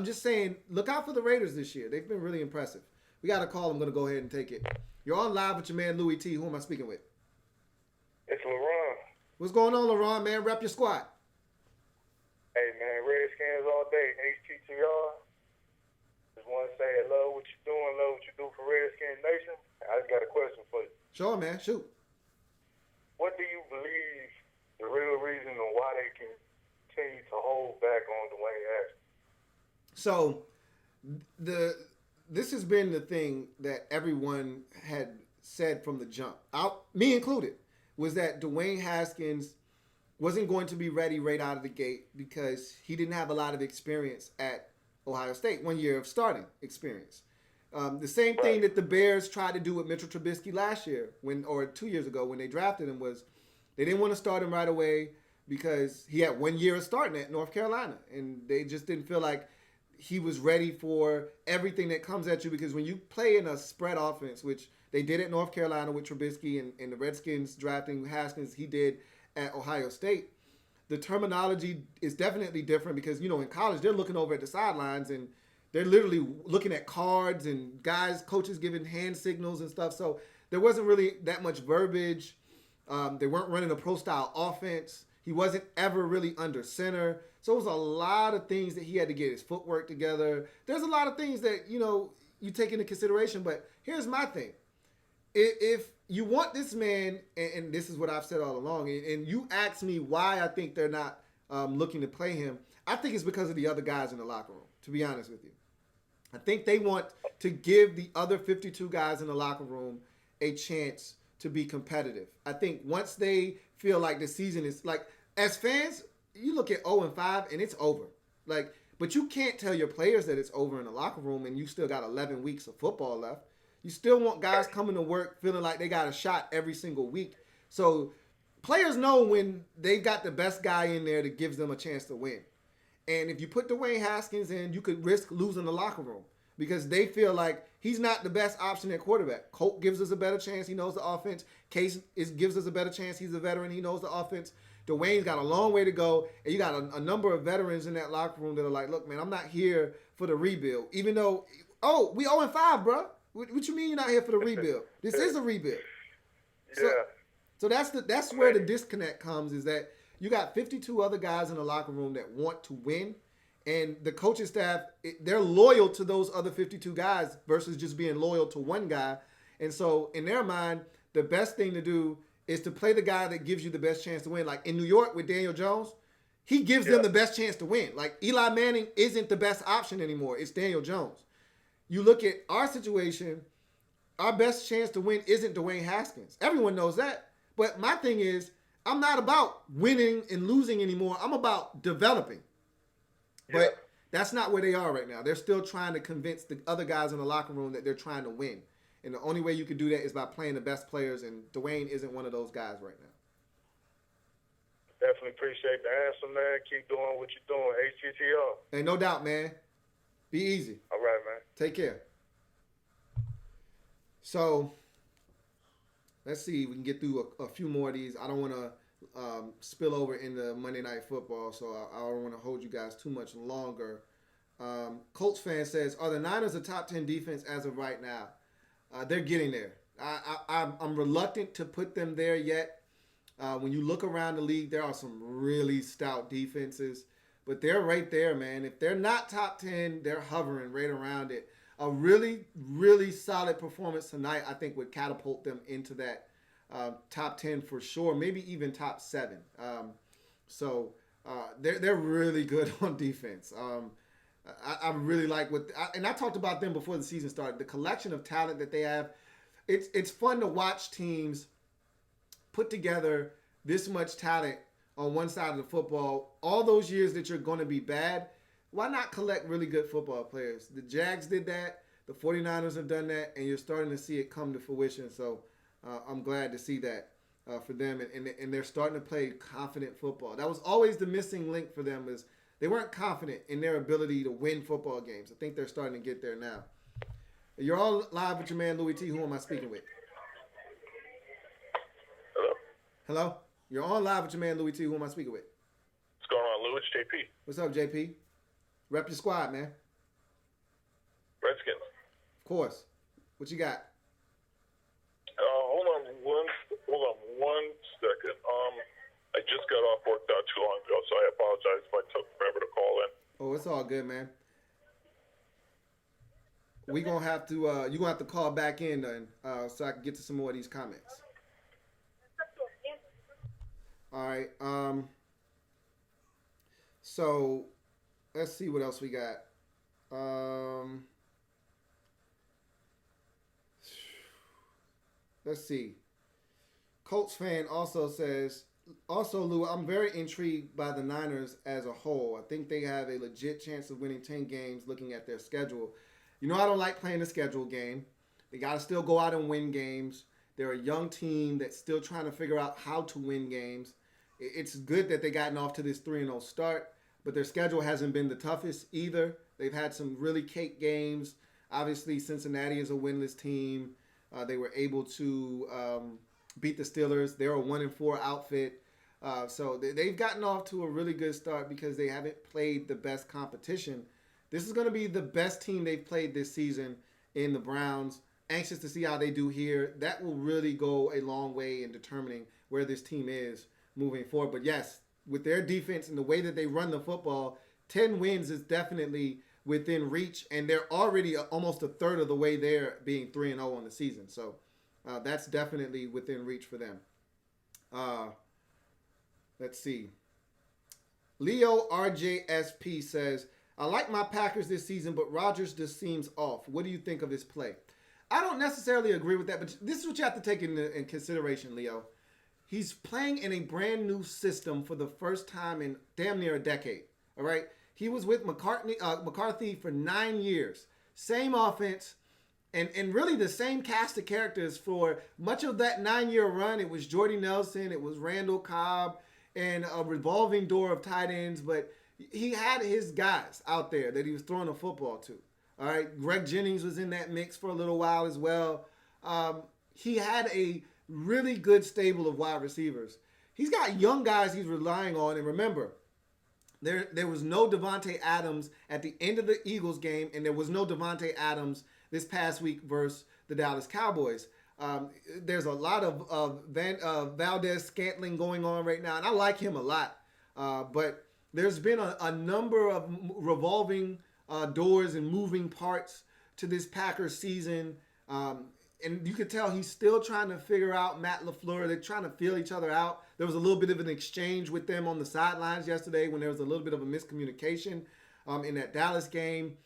just saying, look out for the Raiders this year. They've been really impressive. We got a call. I'm going to go ahead and take it. You're on live with your man, Louis T. Who am I speaking with? It's LaRon. What's going on, LaRon, man? Rep your squad. Hey, man, Redskins all day. HT to y'all. Just want to say I love what you're doing, love what you do for Redskins Nation. I just got a question for you. Sure, man. Shoot. What do you believe the real reason on why they continue to hold back on Dwayne Haskins? So, this has been the thing that everyone had said from the jump, me included, was that Dwayne Haskins wasn't going to be ready right out of the gate because he didn't have a lot of experience at Ohio State, 1 year of starting experience. The same thing that the Bears tried to do with Mitchell Trubisky last year, or 2 years ago when they drafted him, was they didn't want to start him right away because he had 1 year of starting at North Carolina, and they just didn't feel like he was ready for everything that comes at you, because when you play in a spread offense, which they did at North Carolina with Trubisky and the Redskins drafting Haskins, he did at Ohio State, the terminology is definitely different because, in college, they're looking over at the sidelines and they're literally looking at cards and coaches giving hand signals and stuff. So there wasn't really that much verbiage. They weren't running a pro-style offense. He wasn't ever really under center. So it was a lot of things that he had to get his footwork together. There's a lot of things that, you take into consideration. But here's my thing. If you want this man, and this is what I've said all along, and you ask me why I think they're not looking to play him, I think it's because of the other guys in the locker room, to be honest with you. I think they want to give the other 52 guys in the locker room a chance to be competitive. I think once they feel like the season is, like, as fans, you look at 0-5 and it's over. Like, but you can't tell your players that it's over in the locker room and you still got 11 weeks of football left. You still want guys coming to work feeling like they got a shot every single week. So players know when they've got the best guy in there that gives them a chance to win. And if you put Dwayne Haskins in, you could risk losing the locker room because they feel like he's not the best option at quarterback. Colt gives us a better chance. He knows the offense. Case gives us a better chance. He's a veteran. He knows the offense. Dwayne's got a long way to go, and you got a number of veterans in that locker room that are like, look, man, I'm not here for the rebuild. Even though, we 0-5, bro. What you mean you're not here for the rebuild? This is a rebuild. So that's where the disconnect comes, is that you got 52 other guys in the locker room that want to win, and the coaching staff, they're loyal to those other 52 guys versus just being loyal to one guy. And so in their mind, the best thing to do is to play the guy that gives you the best chance to win. Like in New York with Daniel Jones, he gives them the best chance to win. Like Eli Manning isn't the best option anymore. It's Daniel Jones. You look at our situation, our best chance to win isn't Dwayne Haskins. Everyone knows that. But my thing is, I'm not about winning and losing anymore. I'm about developing. But that's not where they are right now. They're still trying to convince the other guys in the locker room that they're trying to win. And the only way you can do that is by playing the best players, and Dwayne isn't one of those guys right now. Definitely appreciate the answer, man. Keep doing what you're doing. HTTR. Hey, no doubt, man. Be easy. All right, man. Take care. So, let's see if we can get through a few more of these. I don't want to spill over into Monday Night Football, so I don't want to hold you guys too much longer. Colts fan says, are the Niners a top 10 defense as of right now? They're getting there. I'm reluctant to put them there yet. When you look around the league, there are some really stout defenses, but they're right there, man. If they're not top 10, they're hovering right around it. A really, really solid performance tonight, I think, would catapult them into that top 10 for sure, maybe even top 7. They're really good on defense. I really like and I talked about them before the season started. The collection of talent that they have, it's fun to watch teams put together this much talent on one side of the football. All those years that you're going to be bad, why not collect really good football players? The Jags did that. The 49ers have done that, and you're starting to see it come to fruition. So I'm glad to see that for them, and they're starting to play confident football. That was always the missing link for them, is they weren't confident in their ability to win football games. I think they're starting to get there now. You're all live with your man, Louis T. Who am I speaking with? Hello? Hello? You're on live with your man, Louis T. Who am I speaking with? What's going on, Louis? JP. What's up, JP? Rep your squad, man. Redskins. Of course. What you got? Hold on one second. I just got off work not too long ago, so I apologize if I took forever to call in. Oh, it's all good, man. We gonna have to you're gonna have to call back in then, so I can get to some more of these comments. All right. So let's see what else we got. Let's see. Colts fan also says, Lou, I'm very intrigued by the Niners as a whole. I think they have a legit chance of winning 10 games looking at their schedule. You know I don't like playing the schedule game. They got to still go out and win games. They're a young team that's still trying to figure out how to win games. It's good that they gotten off to this 3-0 start, but their schedule hasn't been the toughest either. They've had some really cake games. Obviously, Cincinnati is a winless team. They were able to beat the Steelers. They're a 1-4 outfit. So they've gotten off to a really good start because they haven't played the best competition. This is going to be the best team they've played this season in the Browns. Anxious to see how they do here. That will really go a long way in determining where this team is moving forward. But yes, with their defense and the way that they run the football, 10 wins is definitely within reach, and they're already almost a third of the way there, being 3-0 on the season. So that's definitely within reach for them. Let's see. Leo RJSP says, I like my Packers this season, but Rodgers just seems off. What do you think of his play? I don't necessarily agree with that, but this is what you have to take in consideration, Leo. He's playing in a brand new system for the first time in damn near a decade. All right? He was with McCarthy for 9 years. Same offense, and really the same cast of characters for much of that 9-year run. It was Jordy Nelson, it was Randall Cobb, and a revolving door of tight ends, but he had his guys out there that he was throwing the football to. All right, Greg Jennings was in that mix for a little while as well. He had a really good stable of wide receivers. He's got young guys he's relying on, and remember, there was no Devontae Adams at the end of the Eagles game, and there was no Devontae Adams this past week versus the Dallas Cowboys. There's a lot of Valdez Scantling going on right now, and I like him a lot. But there's been a number of revolving doors and moving parts to this Packers season. And you can tell he's still trying to figure out Matt LaFleur. They're trying to feel each other out. There was a little bit of an exchange with them on the sidelines yesterday when there was a little bit of a miscommunication in that Dallas game.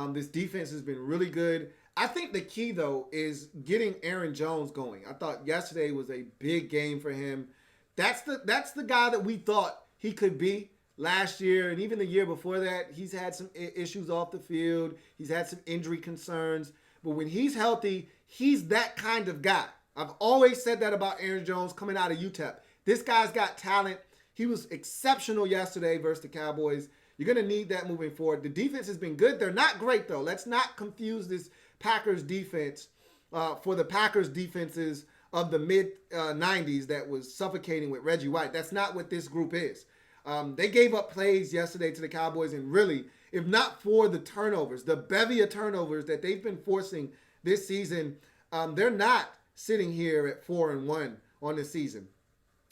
This defense has been really good. I think the key, though, is getting Aaron Jones going. I thought yesterday was a big game for him. That's the guy that we thought he could be last year, and even the year before that. He's had some issues off the field. He's had some injury concerns. But when he's healthy, he's that kind of guy. I've always said that about Aaron Jones coming out of UTEP. This guy's got talent. He was exceptional yesterday versus the Cowboys. You're going to need that moving forward. The defense has been good. They're not great, though. Let's not confuse this Packers defense for the Packers defenses of the mid-90s that was suffocating with Reggie White. That's not what this group is. They gave up plays yesterday to the Cowboys, and really, if not for the turnovers, the bevy of turnovers that they've been forcing this season, they're not sitting here at 4-1 on the season.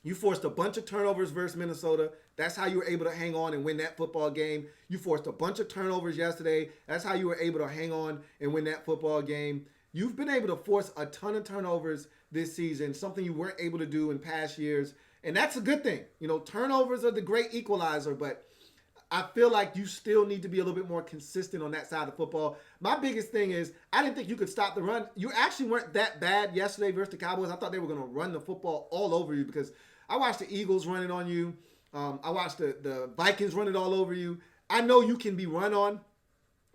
You forced a bunch of turnovers versus Minnesota. That's how you were able to hang on and win that football game. You forced a bunch of turnovers yesterday. That's how you were able to hang on and win that football game. You've been able to force a ton of turnovers this season, something you weren't able to do in past years. And that's a good thing. You know, turnovers are the great equalizer, but I feel like you still need to be a little bit more consistent on that side of football. My biggest thing is I didn't think you could stop the run. You actually weren't that bad yesterday versus the Cowboys. I thought they were going to run the football all over you because I watched the Eagles running on you. I watched the Vikings run it all over you. I know you can be run on.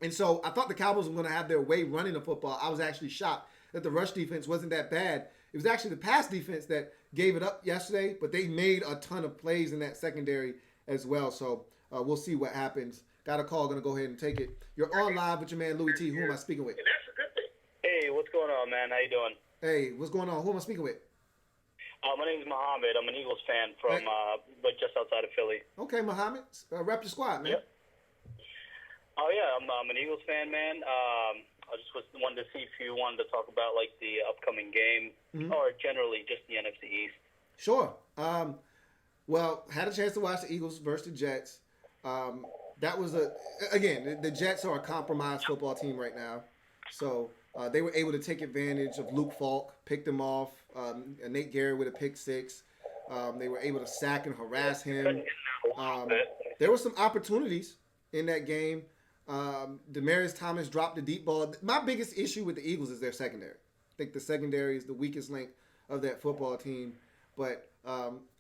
And so I thought the Cowboys were going to have their way running the football. I was actually shocked that the rush defense wasn't that bad. It was actually the pass defense that gave it up yesterday, but they made a ton of plays in that secondary as well. So we'll see what happens. Got a call, going to go ahead and take it. You're on live with your man Louis T. Who am I speaking with? And that's a good thing. Hey, what's going on, man? How you doing? Hey, what's going on? Who am I speaking with? My name's Mohammed. I'm an Eagles fan from just outside of Philly. Okay, Mohammed. Rep your squad, man. Yep. Oh, yeah, I'm an Eagles fan, man. I just wanted to see if you wanted to talk about, like, the upcoming game or generally just the NFC East. Sure. Well, had a chance to watch the Eagles versus the Jets. That was the Jets are a compromised football team right now. So they were able to take advantage of Luke Falk, picked him off, Nate Garrett with a pick six. They were able to sack and harass him. There were some opportunities in that game. Demaryius Thomas dropped the deep ball. My biggest issue with the Eagles is their secondary. I think the secondary is the weakest link of that football team. But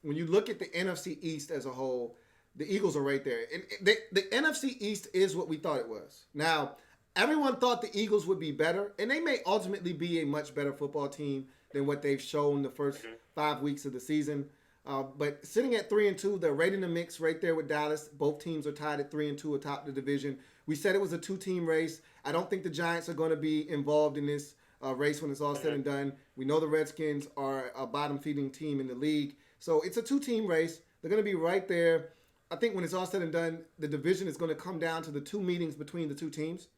when you look at the NFC East as a whole, the Eagles are right there. And the NFC East is what we thought it was. Now, everyone thought the Eagles would be better, and they may ultimately be a much better football team than what they've shown the first 5 weeks of the season. But sitting at 3-2, they're right in the mix right there with Dallas. Both teams are tied at 3-2 atop the division. We said it was a two-team race. I don't think the Giants are going to be involved in this race when it's all said and done. We know the Redskins are a bottom-feeding team in the league. So it's a two-team race. They're going to be right there. I think when it's all said and done, the division is going to come down to the two meetings between the two teams.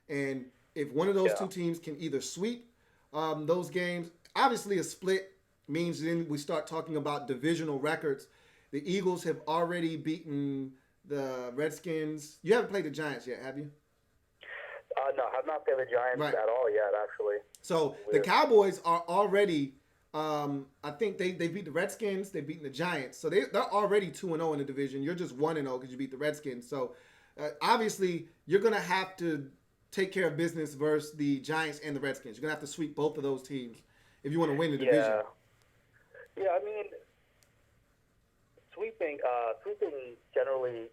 And if one of those two teams can either sweep those games, obviously a split means then we start talking about divisional records. The Eagles have already beaten the Redskins. You haven't played the Giants yet, have you? No, I have not played the Giants at all yet, actually. So the Cowboys are already, I think they beat the Redskins, they've beaten the Giants. So they're already 2-0 in the division. You're just 1-0 because you beat the Redskins. So obviously you're going to have to take care of business versus the Giants and the Redskins. You're going to have to sweep both of those teams if you want to win the division. Yeah, I mean, sweeping generally,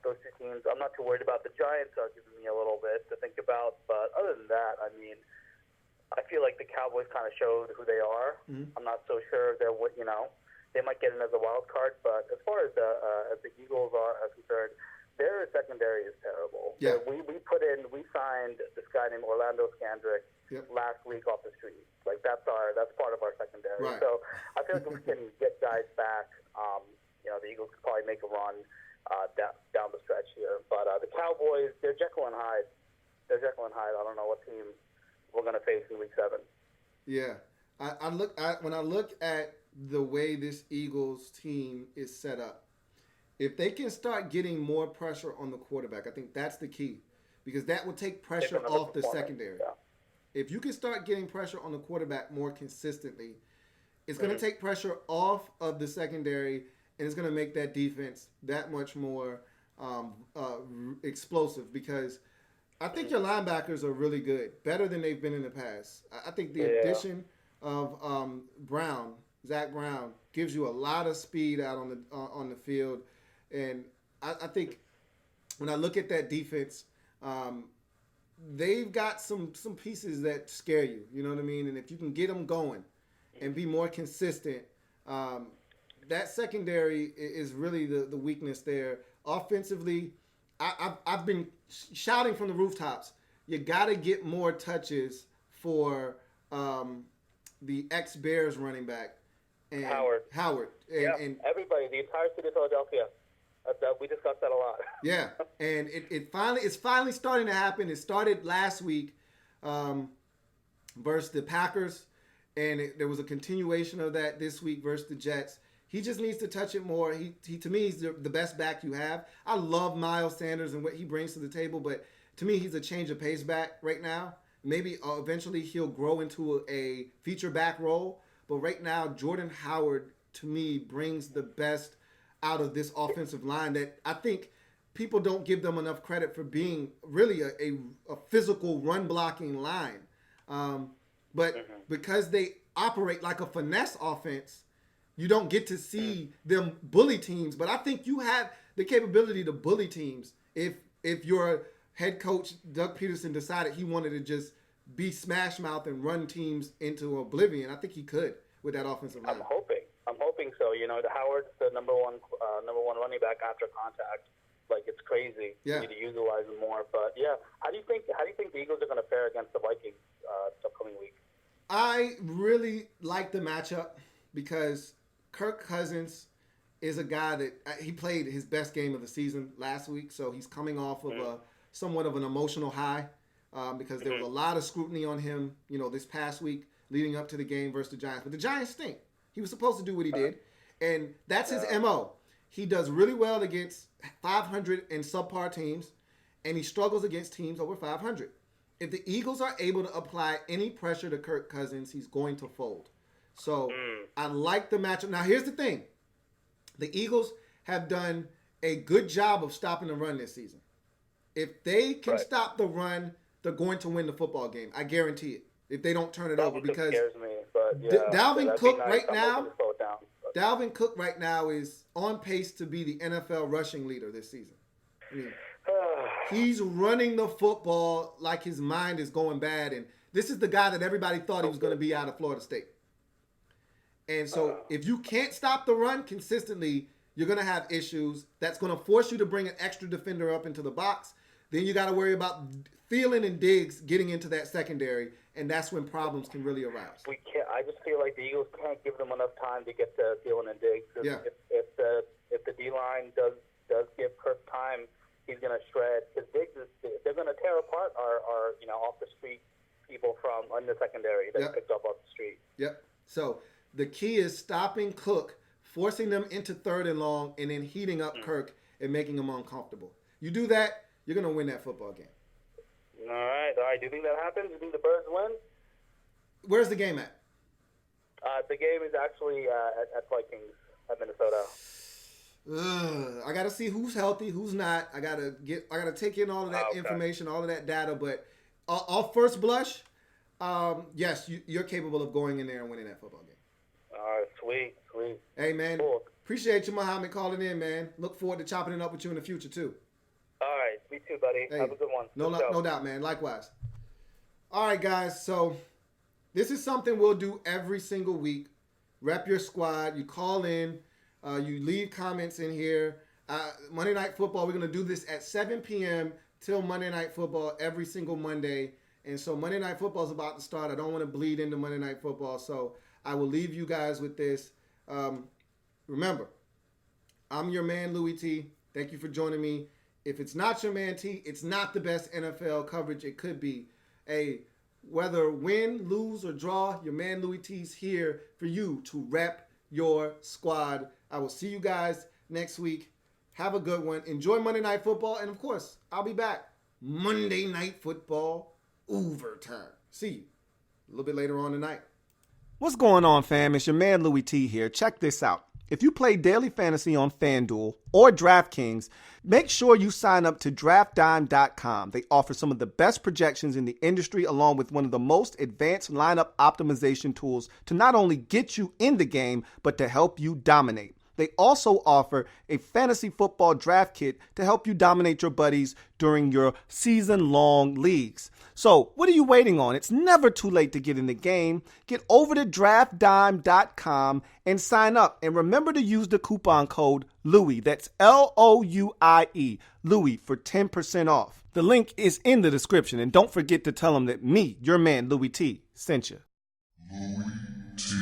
those two teams, I'm not too worried about. The Giants are giving me a little bit to think about. But other than that, I mean, I feel like the Cowboys kind of showed who they are. I'm not so sure they're they might get in as a wild card. But as far as the Eagles are concerned, their secondary is terrible. Yeah. We signed this guy named Orlando Scandrick last week off the street. Like that's part of our secondary. Right. So I feel like if we can get guys back, the Eagles could probably make a run down the stretch here. But the Cowboys, they're Jekyll and Hyde. I don't know what team we're going to face in Week 7. Yeah. When I look at the way this Eagles team is set up, if they can start getting more pressure on the quarterback, I think that's the key, because that will take pressure off the secondary. Yeah. If you can start getting pressure on the quarterback more consistently, it's going to take pressure off of the secondary, and it's going to make that defense that much more explosive, because I think your linebackers are really good, better than they've been in the past. I think the addition of Zach Brown, gives you a lot of speed out on the field. And I think when I look at that defense, they've got some pieces that scare you. You know what I mean? And if you can get them going and be more consistent, that secondary is really the weakness there. Offensively, I've been shouting from the rooftops, you got to get more touches for the ex-Bears running back. And Howard. And Everybody, the entire city of Philadelphia. We discussed that a lot. Yeah, and it's finally starting to happen. It started last week versus the Packers, and there was a continuation of that this week versus the Jets. He just needs to touch it more. He to me, he's the best back you have. I love Miles Sanders and what he brings to the table, but to me, he's a change of pace back right now. Maybe eventually he'll grow into a feature back role, but right now, Jordan Howard, to me, brings the best out of this offensive line that I think people don't give them enough credit for being really a physical run-blocking line. But because they operate like a finesse offense, you don't get to see them bully teams. But I think you have the capability to bully teams if your head coach, Doug Peterson, decided he wanted to just be smash mouth and run teams into oblivion. I think he could with that offensive line. I'm hoping so. The Howard's the number one running back after contact. Like, it's crazy. Yeah. You need to utilize him more. But yeah, how do you think the Eagles are going to fare against the Vikings this upcoming week? I really like the matchup because Kirk Cousins is a guy that he played his best game of the season last week, so he's coming off of somewhat of an emotional high because there was a lot of scrutiny on him, this past week leading up to the game versus the Giants. But the Giants stink. He was supposed to do what he did, and that's his MO. He does really well against 500 and subpar teams, and he struggles against teams over 500. If the Eagles are able to apply any pressure to Kirk Cousins, he's going to fold. So I like the matchup. Now, here's the thing. The Eagles have done a good job of stopping the run this season. If they can stop the run, they're going to win the football game. I guarantee it. If they don't turn it over, because scares me, but Dalvin Cook right now, down, Dalvin Cook right now is on pace to be the NFL rushing leader this season. I mean, he's running the football like his mind is going bad, and this is the guy that everybody thought he was going to be out of Florida State. And so if you can't stop the run consistently, you're going to have issues. That's going to force you to bring an extra defender up into the box. Then you got to worry about Thielen and Diggs getting into that secondary, and that's when problems can really arise. We can't. I just feel like the Eagles can't give them enough time to get to Thielen and Diggs. If the D-line does give Kirk time, he's going to shred. Because Diggs they're going to tear apart our off the street people from in the secondary that picked up off the street. Yep. So the key is stopping Cook, forcing them into third and long, and then heating up Kirk and making him uncomfortable. You do that, you're going to win that football game. All right. Do you think that happens? Do you think the Birds win? Where's the game at? The game is actually at Vikings at Minnesota. I got to see who's healthy, who's not. I got to take in all of that information, all of that data. But off first blush, yes, you're capable of going in there and winning that football game. All right, sweet. Hey, man, cool. Appreciate you, Muhammad, calling in, man. Look forward to chopping it up with you in the future, too. All right, me too, buddy. Hey, have a good one. No doubt, man. Likewise. All right, guys, so this is something we'll do every single week. Rep your squad. You call in. You leave comments in here. Monday Night Football, we're going to do this at 7 p.m. till Monday Night Football every single Monday. And so Monday Night Football is about to start. I don't want to bleed into Monday Night Football, so I will leave you guys with this. Remember, I'm your man, Louis T. Thank you for joining me. If it's not your man, T, it's not the best NFL coverage it could be. Whether win, lose, or draw, your man Louis T's here for you to rep your squad. I will see you guys next week. Have a good one. Enjoy Monday Night Football. And, of course, I'll be back. Monday Night Football overtime. See you a little bit later on tonight. What's going on, fam? It's your man Louis T here. Check this out. If you play daily fantasy on FanDuel or DraftKings, make sure you sign up to DraftDime.com. They offer some of the best projections in the industry, along with one of the most advanced lineup optimization tools to not only get you in the game, but to help you dominate. They also offer a fantasy football draft kit to help you dominate your buddies during your season-long leagues. So, what are you waiting on? It's never too late to get in the game. Get over to DraftDime.com and sign up. And remember to use the coupon code Louie. That's Louie, Louie, for 10% off. The link is in the description. And don't forget to tell them that me, your man Louis T, sent you. Louis T.